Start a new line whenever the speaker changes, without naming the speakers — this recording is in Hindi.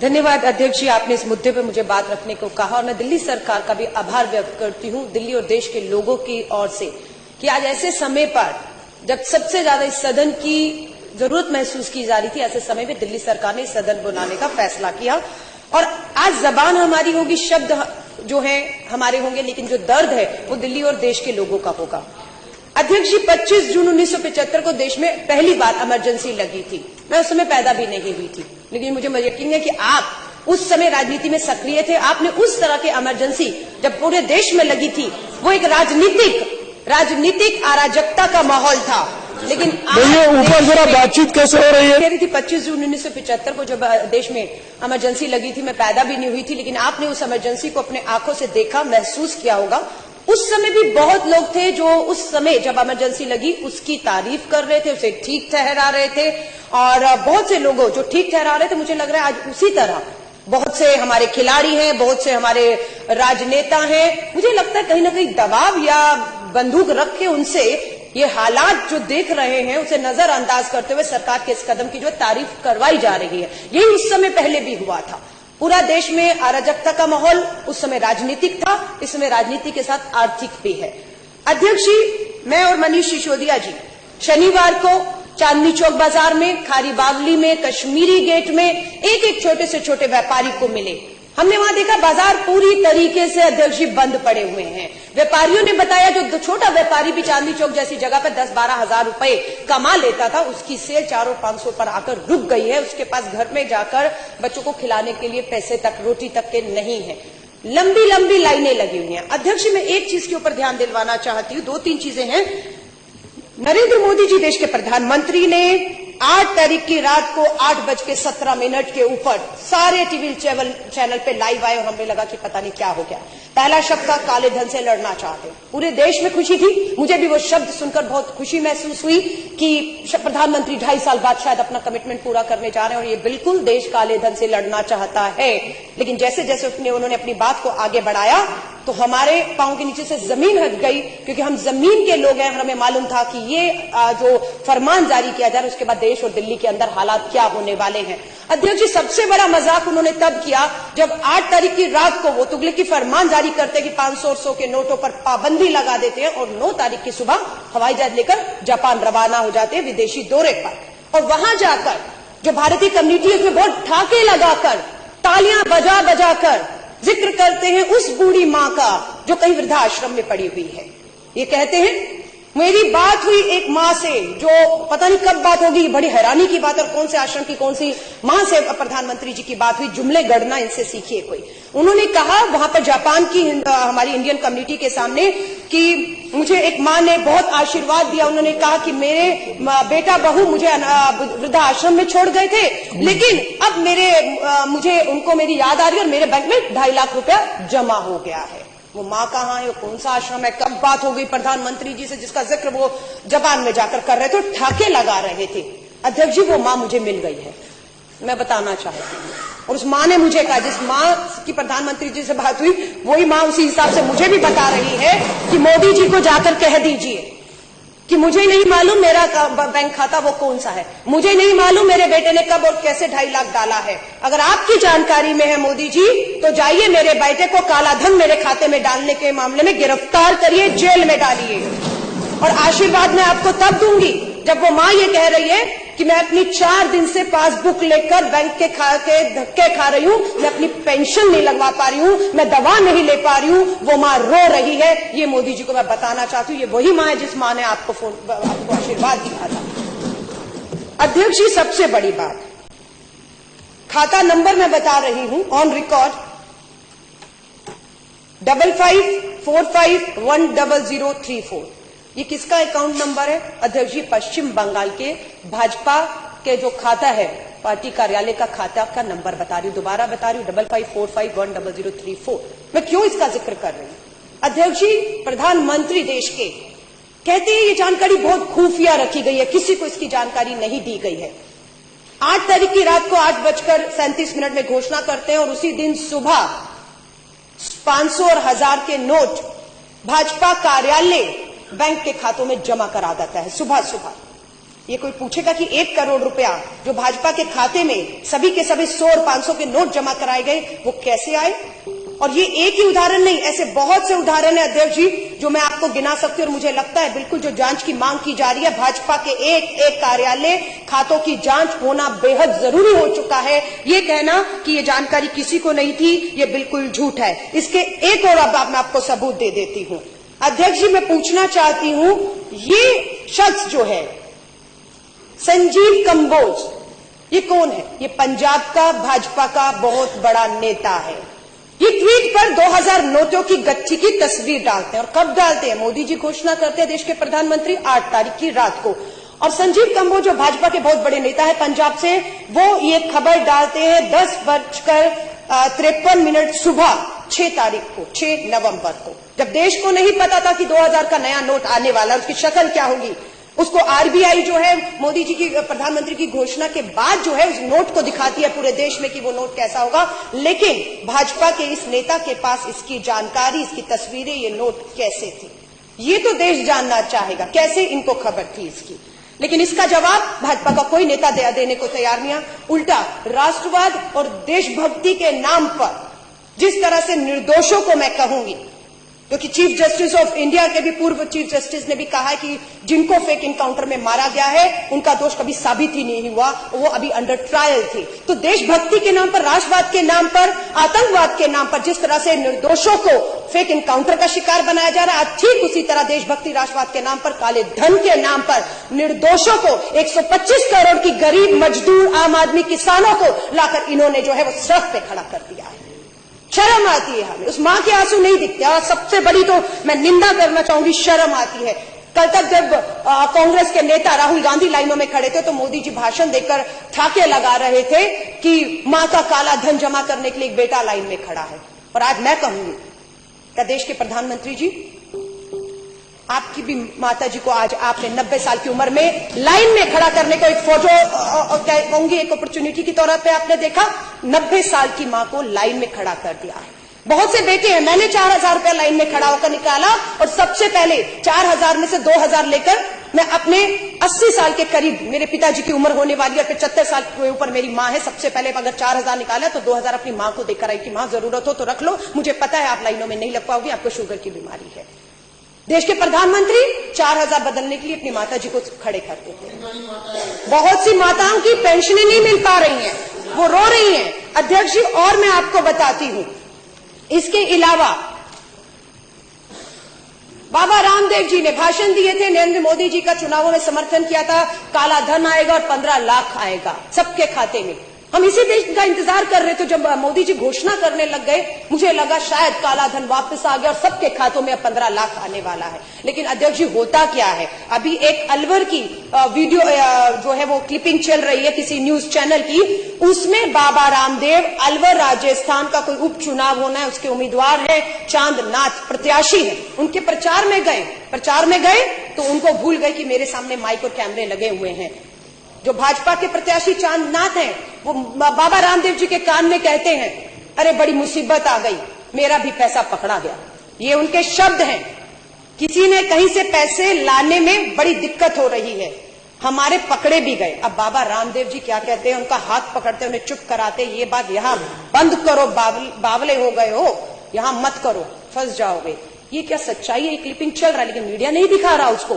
धन्यवाद अध्यक्ष जी, आपने इस मुद्दे पर मुझे बात रखने को कहा और मैं दिल्ली सरकार का भी आभार व्यक्त करती हूं दिल्ली और देश के लोगों की ओर से कि आज ऐसे समय पर जब सबसे ज्यादा इस सदन की जरूरत महसूस की जा रही थी, ऐसे समय में दिल्ली सरकार ने इस सदन बनाने का फैसला किया और आज जबान हमारी होगी, शब्द जो है हमारे होंगे, लेकिन जो दर्द है वो दिल्ली और देश के लोगों का होगा। अध्यक्ष जी, 25 जून 1975 को देश में पहली बार इमरजेंसी लगी थी। मैं उस समय पैदा भी नहीं हुई थी, लेकिन मुझे यकीन है कि आप उस समय राजनीति में सक्रिय थे। आपने उस तरह की इमरजेंसी जब पूरे देश में लगी थी, वो एक राजनीतिक अराजकता का माहौल था, लेकिन
ऊपर जरा बातचीत कैसे हो रही है?
कह रही थी 25 जून 1975 को जब देश में इमरजेंसी लगी थी, मैं पैदा भी नहीं हुई थी, लेकिन आपने उस इमरजेंसी को अपने आंखों से देखा, महसूस किया होगा। उस समय भी बहुत लोग थे जो उस समय जब इमरजेंसी लगी उसकी तारीफ कर रहे थे, उसे ठीक ठहरा रहे थे और बहुत से लोगों जो ठीक ठहरा रहे थे, मुझे लग रहा है आज उसी तरह बहुत से हमारे खिलाड़ी हैं, बहुत से हमारे राजनेता हैं। मुझे लगता है कहीं ना कहीं दबाव या बंदूक रख के उनसे ये हालात जो देख रहे हैं उसे नजरअंदाज करते हुए सरकार के इस कदम की जो तारीफ करवाई जा रही है। यही उस समय पहले भी हुआ था। पूरा देश में अराजकता का माहौल उस समय राजनीतिक था, इस समय राजनीति के साथ आर्थिक भी है। अध्यक्ष जी, मैं और मनीष सिसोदिया जी शनिवार को चांदनी चौक बाजार में, खारी बावली में, कश्मीरी गेट में एक छोटे से छोटे व्यापारी को मिले। हमने वहां देखा बाजार पूरी तरीके से अध्यक्ष जी बंद पड़े हुए हैं। व्यापारियों ने बताया जो छोटा व्यापारी भी चांदनी चौक जैसी जगह पर 10-12 हजार रुपए कमा लेता था, उसकी सेल 400-500 पर आकर रुक गई है। उसके पास घर में जाकर बच्चों को खिलाने के लिए पैसे तक, रोटी तक के नहीं है। लंबी लंबी लाइनें लगी हुई हैं। अध्यक्ष जी, मैं एक चीज के ऊपर ध्यान दिलवाना चाहती हूँ, 2-3 चीजें हैं। नरेंद्र मोदी जी देश के प्रधानमंत्री ने 8 तारीख की रात को 8:17 के ऊपर सारे टीवी चैनल पे लाइव आए और हमें लगा कि पता नहीं क्या हो गया। पहला शब्द था काले धन से लड़ना चाहते। पूरे देश में खुशी थी, मुझे भी वो शब्द सुनकर बहुत खुशी महसूस हुई कि प्रधानमंत्री 2.5 साल बाद शायद अपना कमिटमेंट पूरा करने जा रहे हैं और ये बिल्कुल देश काले धन से लड़ना चाहता है। लेकिन जैसे जैसे उन्होंने अपनी बात को आगे बढ़ाया तो हमारे पांव के नीचे से जमीन हट गई, क्योंकि हम जमीन के लोग हैं और हमें मालूम था कि ये जो फरमान जारी किया जा रहा है उसके बाद देश और दिल्ली के अंदर हालात क्या होने वाले हैं। अध्यक्ष जी, सबसे बड़ा मजाक उन्होंने तब किया जब 8 तारीख की रात को वो तुगलकी फरमान जारी करते कि 500 और 100 के नोटों पर पाबंदी लगा देते हैं और 9 तारीख की सुबह हवाई जहाज लेकर जापान रवाना हो जाते हैं विदेशी दौरे पर। और वहां जाकर जो भारतीय कम्युनिटी है उसमें बहुत ठाके लगाकर, तालियां बजा बजा कर जिक्र करते हैं उस बूढ़ी मां का जो कहीं वृद्धाश्रम में पड़ी हुई है। ये कहते हैं मेरी बात हुई एक मां से, जो पता नहीं कब बात होगी, बड़ी हैरानी की बात, और कौन से आश्रम की कौन सी मां से प्रधानमंत्री जी की बात हुई। जुमले गढ़ना इनसे सीखिए कोई। उन्होंने कहा वहां पर जापान की हमारी इंडियन कम्युनिटी के सामने कि मुझे एक मां ने बहुत आशीर्वाद दिया। उन्होंने कहा कि मेरे बेटा बहू मुझे वृद्धाश्रम में छोड़ गए थे, लेकिन अब मुझे उनको मेरी याद आ रही है और मेरे बैंक में 2.5 लाख रुपया जमा हो गया है। वो मां कहाँ है, वो कौन सा आश्रम है, कब बात हो गई प्रधानमंत्री जी से जिसका जिक्र वो जापान में जाकर कर रहे थे, ठाके लगा रहे थे। अध्यक्ष जी, वो मां मुझे मिल गई है, मैं बताना चाहती हूँ। और उस मां ने मुझे कहा, जिस मां की प्रधानमंत्री जी से बात हुई वही मां उसी हिसाब से मुझे भी बता रही है कि मोदी जी को जाकर कह दीजिए कि मुझे नहीं मालूम मेरा बैंक खाता वो कौन सा है, मुझे नहीं मालूम मेरे बेटे ने कब और कैसे 2.5 लाख डाला है। अगर आपकी जानकारी में है मोदी जी, तो जाइए मेरे बेटे को काला धन मेरे खाते में डालने के मामले में गिरफ्तार करिए, जेल में डालिए। और आशीर्वाद मैं आपको तब दूंगी जब वो मां ये कह रही है कि मैं अपनी 4 दिन से पासबुक लेकर बैंक के धक्के खा रही हूं, मैं अपनी पेंशन नहीं लगवा पा रही हूं, मैं दवा नहीं ले पा रही हूं, वो मां रो रही है। ये मोदी जी को मैं बताना चाहती हूं, ये वही मां है जिस मां ने आपको आशीर्वाद दिया था। अध्यक्ष जी, सबसे बड़ी बात, खाता नंबर मैं बता रही हूं ऑन रिकॉर्ड 5545100034। ये किसका अकाउंट नंबर है अध्यक्ष जी? पश्चिम बंगाल के भाजपा के जो खाता है, पार्टी कार्यालय का खाता का नंबर बता रही हूं, दोबारा बता रही हूं 5545100034। मैं क्यों इसका जिक्र कर रही हूं अध्यक्ष जी? प्रधानमंत्री देश के कहते हैं ये जानकारी बहुत खुफिया रखी गई है, किसी को इसकी जानकारी नहीं दी गई है। 8 तारीख की रात को 8:37 में घोषणा करते हैं और उसी दिन सुबह 500 और 1000 के नोट भाजपा कार्यालय बैंक के खातों में जमा करा देता है सुबह सुबह। ये कोई पूछेगा कि 1 करोड़ रुपया जो भाजपा के खाते में सभी के सभी 100 और 500 के नोट जमा कराए गए, वो कैसे आए? और ये एक ही उदाहरण नहीं, ऐसे बहुत से उदाहरण है अध्यक्ष जी जो मैं आपको गिना सकती हूँ। और मुझे लगता है बिल्कुल जो जांच की मांग की जा रही है, भाजपा के एक एक कार्यालय खातों की जांच होना बेहद जरूरी हो चुका है। ये कहना कि ये जानकारी किसी को नहीं थी, ये बिल्कुल झूठ है। इसके एक और अब मैं आपको सबूत दे देती हूँ। अध्यक्ष जी, मैं पूछना चाहती हूँ, ये शख्स जो है संजीव कंबोज, ये कौन है? ये पंजाब का भाजपा का बहुत बड़ा नेता है। ये ट्वीट पर 2000 नोटों की गच्छी की तस्वीर डालते हैं। और कब डालते हैं? मोदी जी घोषणा करते हैं देश के प्रधानमंत्री 8 तारीख की रात को। और संजीव कंबोज जो भाजपा के बहुत बड़े नेता है पंजाब से, वो ये खबर डालते हैं 10:53 सुबह 6 तारीख को, 6 नवंबर को, जब देश को नहीं पता था कि 2000 का नया नोट आने वाला, उसकी शक्ल क्या होगी। उसको आरबीआई जो है मोदी जी की, प्रधानमंत्री की घोषणा के बाद जो है उस नोट को दिखाती है पूरे देश में कि वो नोट कैसा होगा। लेकिन भाजपा के इस नेता के पास इसकी जानकारी, इसकी तस्वीरें, ये नोट कैसे थी, ये तो देश जानना चाहेगा, कैसे इनको खबर थी इसकी। लेकिन इसका जवाब भाजपा का कोई नेता देने को तैयार नहीं है। उल्टा राष्ट्रवाद और देशभक्ति के नाम पर जिस तरह से निर्दोषों को मैं कहूंगी, क्योंकि चीफ जस्टिस ऑफ इंडिया के भी पूर्व चीफ जस्टिस ने भी कहा है कि जिनको फेक इनकाउंटर में मारा गया है उनका दोष कभी साबित ही नहीं हुआ, वो अभी अंडर ट्रायल थे। तो देशभक्ति के नाम पर, राष्ट्रवाद के नाम पर, आतंकवाद के नाम पर जिस तरह से निर्दोषों को फेक इनकाउंटर का शिकार बनाया जा रहा है, ठीक उसी तरह देशभक्ति राष्ट्रवाद के नाम पर, काले धन के नाम पर निर्दोषों को, 125 करोड़ की गरीब मजदूर आम आदमी किसानों को लाकर इन्होंने जो है वो सड़क पे खड़ा कर दिया है। शर्म आती है हमें, उस मां के आंसू नहीं दिखते। और सबसे बड़ी तो मैं निंदा करना चाहूंगी, शर्म आती है। कल तक जब कांग्रेस के नेता राहुल गांधी लाइनों में खड़े थे तो मोदी जी भाषण देकर ठाके लगा रहे थे कि मां का काला धन जमा करने के लिए एक बेटा लाइन में खड़ा है। और आज मैं कहूंगी, क्या देश के प्रधानमंत्री जी, आपकी भी माता जी को आज आपने 90 साल की उम्र में लाइन में खड़ा करने को एक फोटो कहूंगी, एक अपॉर्चुनिटी की तौर पे आपने देखा, 90 साल की मां को लाइन में खड़ा कर दिया है। बहुत से बेटे हैं, मैंने 4000 रुपया लाइन में खड़ा होकर निकाला और सबसे पहले 4000 में से 2000 लेकर मैं अपने 80 साल के करीब, मेरे पिताजी की उम्र होने वाली है, 75 साल के ऊपर मेरी मां है, सबसे पहले अगर 4000 निकाला तो 2000 अपनी मां को देकर आई कि मां जरूरत हो तो रख लो, मुझे पता है आप लाइनों में नहीं लग पाओगी, आपको शुगर की बीमारी है। देश के प्रधानमंत्री 4000 बदलने के लिए अपनी माता जी को खड़े करते थे। बहुत सी माताओं की पेंशनें नहीं मिल पा रही हैं, वो रो रही हैं। अध्यक्ष जी, और मैं आपको बताती हूं, इसके अलावा बाबा रामदेव जी ने भाषण दिए थे, नरेंद्र मोदी जी का चुनावों में समर्थन किया था, काला धन आएगा और 15 लाख आएगा सबके खाते में। हम इसी देश का इंतजार कर रहे थे। जब मोदी जी घोषणा करने लग गए, मुझे लगा शायद काला धन वापस आ गया और सबके खातों में अब 15 लाख आने वाला है। लेकिन अध्यक्ष जी, होता क्या है, अभी एक अलवर की वीडियो जो है वो क्लिपिंग चल रही है किसी न्यूज चैनल की, उसमें बाबा रामदेव, अलवर राजस्थान का कोई उपचुनाव होना है, उसके उम्मीदवार है, चांदनाथ प्रत्याशी है, उनके प्रचार में गए तो उनको भूल गए कि मेरे सामने माइक और कैमरे लगे हुए हैं। जो भाजपा के प्रत्याशी चांदनाथ हैं, वो बाबा रामदेव जी के कान में कहते हैं, अरे बड़ी मुसीबत आ गई, मेरा भी पैसा पकड़ा गया। ये उनके शब्द हैं। किसी ने कहीं से पैसे लाने में बड़ी दिक्कत हो रही है, हमारे पकड़े भी गए। अब बाबा रामदेव जी क्या कहते हैं, उनका हाथ पकड़ते, उन्हें चुप कराते, ये बात यहां बंद करो, बावले हो गए हो, यहां मत करो, फंस जाओगे। ये क्या सच्चाई है? ये क्लिपिंग चल रहा है लेकिन मीडिया नहीं दिखा रहा उसको।